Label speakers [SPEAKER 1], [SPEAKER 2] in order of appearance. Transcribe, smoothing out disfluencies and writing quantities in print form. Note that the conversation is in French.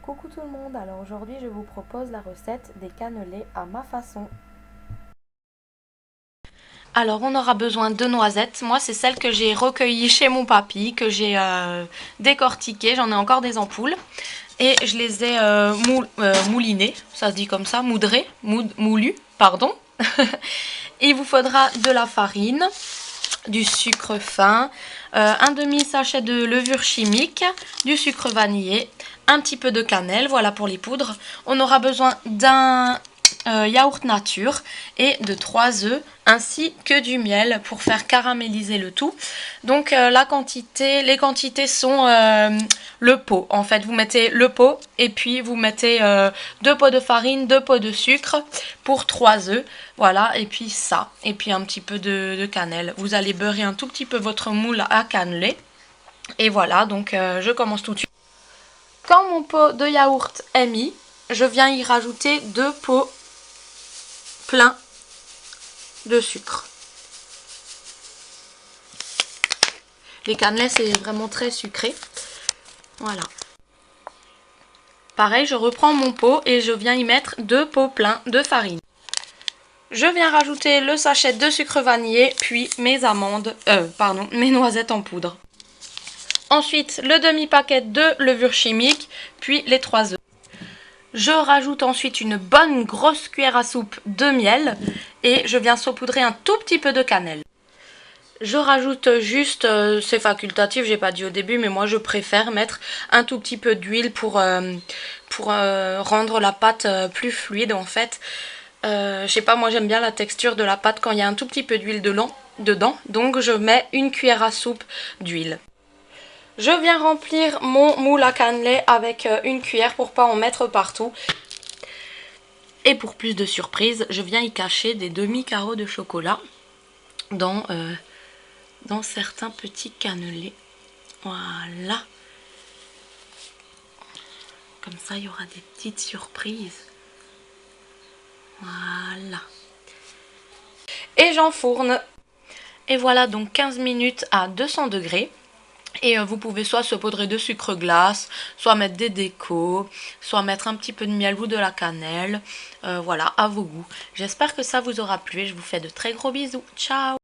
[SPEAKER 1] Coucou tout le monde, alors aujourd'hui je vous propose la recette des cannelés à ma façon. Alors on aura besoin de noisettes, moi c'est celle que j'ai recueillie chez mon papy, que j'ai décortiquée, j'en ai encore des ampoules. Et je les ai moulinées, ça se dit comme ça, moulues, pardon. Il vous faudra de la farine, du sucre fin, un demi-sachet de levure chimique, du sucre vanillé, un petit peu de cannelle, voilà pour les poudres. On aura besoin d'un yaourt nature et de 3 œufs ainsi que du miel pour faire caraméliser le tout. Donc les quantités sont le pot. En fait, vous mettez le pot et puis vous mettez 2 pots de farine, 2 pots de sucre pour 3 œufs. Voilà, et puis ça, et puis un petit peu de cannelle. Vous allez beurrer un tout petit peu votre moule à cannelé. Et voilà, donc je commence tout de suite. Quand mon pot de yaourt est mis, je viens y rajouter 2 pots pleins de sucre. Les cannelés, c'est vraiment très sucré. Voilà. Pareil, je reprends mon pot et je viens y mettre 2 pots pleins de farine. Je viens rajouter le sachet de sucre vanillé, puis mes noisettes en poudre. Ensuite, le demi-paquet de levure chimique, puis les 3 œufs. Je rajoute ensuite une bonne grosse cuillère à soupe de miel et je viens saupoudrer un tout petit peu de cannelle. Je rajoute juste, c'est facultatif, j'ai pas dit au début, mais moi je préfère mettre un tout petit peu d'huile pour rendre la pâte plus fluide en fait. Je sais pas, moi j'aime bien la texture de la pâte quand il y a un tout petit peu d'huile dedans, donc je mets une cuillère à soupe d'huile. Je viens remplir mon moule à cannelé avec une cuillère pour pas en mettre partout. Et pour plus de surprise, je viens y cacher des demi-carreaux de chocolat dans certains petits cannelés. Voilà. Comme ça, il y aura des petites surprises. Voilà. Et j'enfourne. Et voilà donc 15 minutes à 200 degrés. Et vous pouvez soit saupoudrer de sucre glace, soit mettre des décos, soit mettre un petit peu de miel ou de la cannelle. Voilà, à vos goûts. J'espère que ça vous aura plu et je vous fais de très gros bisous. Ciao!